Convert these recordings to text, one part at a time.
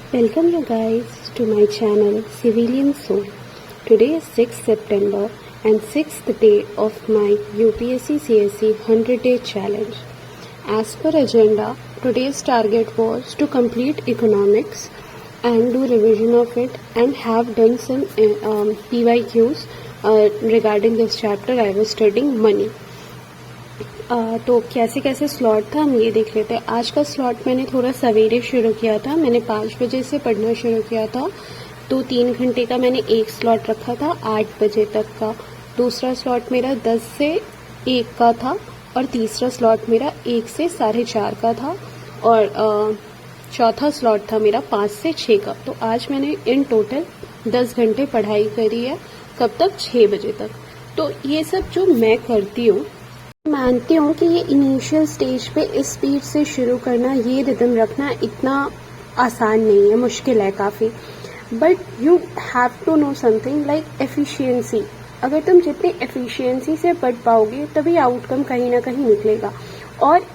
Welcome you guys to my channel Civilian Soul. Today is 6th September and 6th day of my UPSC CSE 100-day challenge. As per agenda, today's target was to complete economics and do revision of it and have done some PYQs regarding this chapter. I was studying money. तो कैसे कैसे slot था हम ये देख लेते हैं। आज का स्लॉट मैंने थोड़ा सवेरे शुरू किया था। मैंने 5 बजे से पढ़ना शुरू किया था, तो 3 घंटे का मैंने एक स्लॉट रखा था 8 बजे तक का। दूसरा स्लॉट मेरा 10 से 1 का था और तीसरा स्लॉट मेरा 1 से 4:30 का था और चौथा स्लॉट था मेरा 5 से 6 का। तो आज मैंने इन टोटल 10 घंटे पढ़ाई करी है। कब तक? 6 बजे तक। तो ये सब जो मैं करती हूँ, मानती हूँ कि ये इनिशियल स्टेज पे इस स्पीड से शुरू करना, ये रिदम रखना इतना आसान नहीं है, मुश्किल है काफ़ी। But you have to know something like efficiency. अगर तुम जितनी एफिशिएंसी से पढ़ पाओगे तभी आउटकम कहीं ना कहीं निकलेगा। और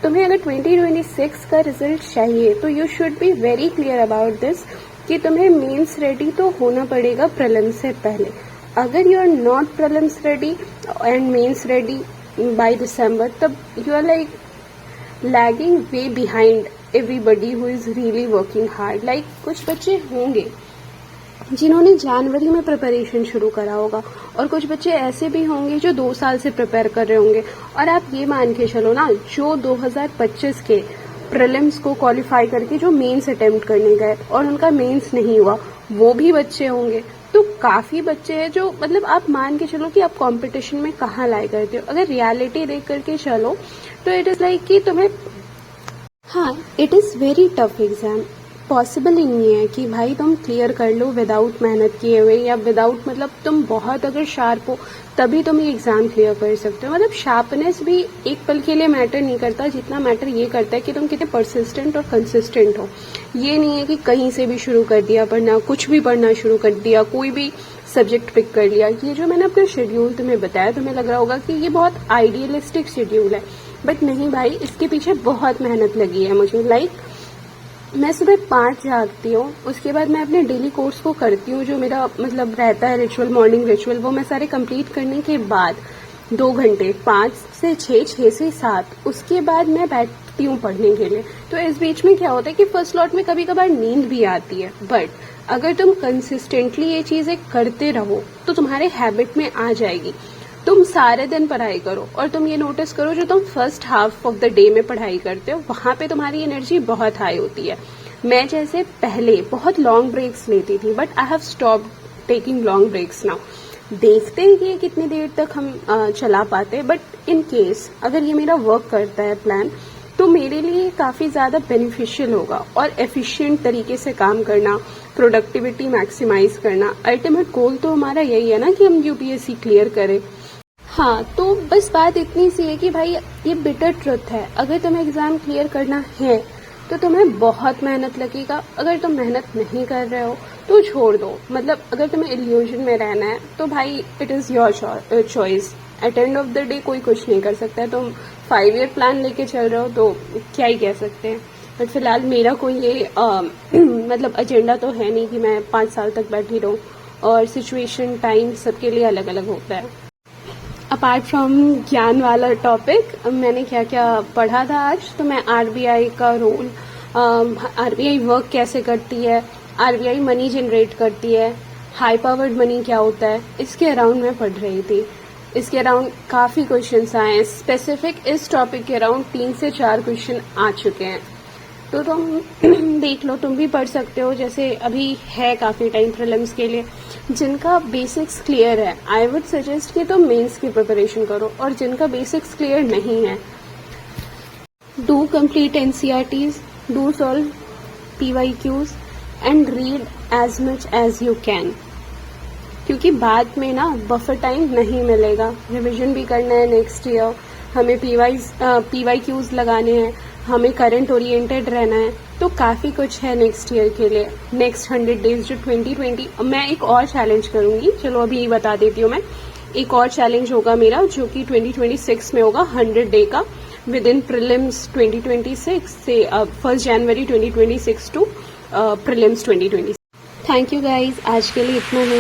तुम्हें अगर 2026 का रिजल्ट चाहिए तो you should be very clear about this कि तुम्हें मेंस रेडी तो होना पड़ेगा प्रीलिम्स से पहले। अगर you are not prelims ready and mains ready by December, तब you are like lagging way behind everybody who is really working hard. Like कुछ बच्चे होंगे जिन्होंने जनवरी में प्रिपरेशन शुरू करा होगा और कुछ बच्चे ऐसे भी होंगे जो 2 साल से प्रिपेयर कर रहे होंगे। और आप ये मान के चलो ना, जो 2025 के प्रीलिम्स को क्वालिफाई करके जो मेंस अटेम्प्ट करने गए और उनका मेंस नहीं हुआ, वो भी बच्चे होंगे। तो काफी बच्चे हैं जो, मतलब आप मान के चलो कि आप कंपटीशन में कहाँ लाए करते हो। अगर रियलिटी देख करके चलो तो इट इज लाइक कि तुम्हें, हाँ, it is very tough exam. Possible ही नहीं है कि भाई तुम क्लियर कर लो विदाउट मेहनत किए हुए, या विदाउट, मतलब तुम बहुत अगर शार्प हो तभी तुम ये एग्जाम क्लियर कर सकते हो। मतलब शार्पनेस भी एक पल के लिए मैटर नहीं करता, जितना मैटर ये करता है कि तुम कितने परसिस्टेंट और कंसिस्टेंट हो। ये नहीं है कि कहीं से भी शुरू कर दिया पढ़ना, कुछ भी पढ़ना शुरू कर दिया, कोई भी सब्जेक्ट पिक कर लिया। ये जो मैंने अपना शेड्यूल तुम्हें बताया, तुम्हें लग रहा होगा कि ये बहुत आइडियलिस्टिक शेड्यूल है, बट नहीं भाई, इसके पीछे बहुत मेहनत लगी है मुझे। लाइक मैं सुबह 5 जागती हूँ, उसके बाद मैं अपने डेली कोर्स को करती हूँ, जो मेरा मतलब रहता है रिचुअल, मॉर्निंग रिचुअल, वो मैं सारे कंप्लीट करने के बाद 2 घंटे, 5 से 6, 6 से 7, उसके बाद मैं बैठती हूँ पढ़ने के लिए। तो इस बीच में क्या होता है कि फर्स्ट स्लॉट में कभी कभार नींद भी आती है, बट अगर तुम कंसिस्टेंटली ये चीजें करते रहो तो तुम्हारे हैबिट में आ जाएगी। तुम सारे दिन पढ़ाई करो और तुम ये नोटिस करो, जो तुम first half of the day में पढ़ाई करते हो वहां पे तुम्हारी एनर्जी बहुत हाई होती है। मैं जैसे पहले बहुत लॉन्ग ब्रेक्स लेती थी, but I have stop taking long breaks now. देखते हैं कि कितनी देर तक हम चला पाते, बट इन केस अगर ये मेरा वर्क करता है प्लान, तो मेरे लिए काफी ज्यादा बेनिफिशियल होगा। और एफिशिएंट तरीके से काम करना, प्रोडक्टिविटी मैक्सिमाइज करना, अल्टीमेट गोल तो हमारा यही है ना कि हम यूपीएससी क्लियर करें। हाँ, तो बस बात इतनी सी है कि भाई ये बिटर ट्रुथ है, अगर तुम्हें एग्जाम क्लियर करना है तो तुम्हें बहुत मेहनत लगेगा। अगर तुम मेहनत नहीं कर रहे हो तो छोड़ दो। मतलब अगर तुम्हें इल्यूजन में रहना है तो भाई it is your choice. At end of the day कोई कुछ नहीं कर सकता है। तुम 5 ईयर प्लान लेके चल रहे हो तो क्या ही कह सकते हैं। बट फिलहाल मेरा कोई ये मतलब एजेंडा तो है नहीं कि मैं 5 साल तक बैठी रहूं, और सिचुएशन, टाइम सबके लिए अलग अलग होता है। अपार्ट फ्रॉम ज्ञान वाला टॉपिक, मैंने क्या क्या पढ़ा था आज, तो मैं आरबीआई का रोल, आरबीआई वर्क कैसे करती है, आरबीआई मनी जनरेट करती है, हाई पावर्ड मनी क्या होता है, इसके अराउंड मैं पढ़ रही थी। इसके अराउंड काफी क्वेश्चंस आए हैं। स्पेसिफिक इस टॉपिक के अराउंड 3 से 4 क्वेश्चन आ चुके हैं, तो तुम देख लो, तुम भी पढ़ सकते हो। जैसे अभी है काफी टाइम प्रीलिम्स के लिए, जिनका बेसिक्स क्लियर है आई वुड सजेस्ट कि तुम मेंस की प्रिपरेशन करो, और जिनका बेसिक्स क्लियर नहीं है, do complete NCERTs, do solve PYQs and read as much as you can, क्योंकि बाद में ना बफर टाइम नहीं मिलेगा। रिविजन भी करना है नेक्स्ट ईयर, हमें पीवाईक्यूज लगाने हैं, हमें करंट ओरिएंटेड रहना है, तो काफी कुछ है नेक्स्ट ईयर के लिए। नेक्स्ट 100 डेज जो 2020, मैं एक और चैलेंज करूंगी, चलो अभी बता देती हूँ मैं। एक और चैलेंज होगा मेरा जो कि 2026 में होगा, 100 डे का, विद इन प्रीलिम्स 2026 से 1 January 2026 to prelims 2020। Thank you guys, आज के लिए इतना है।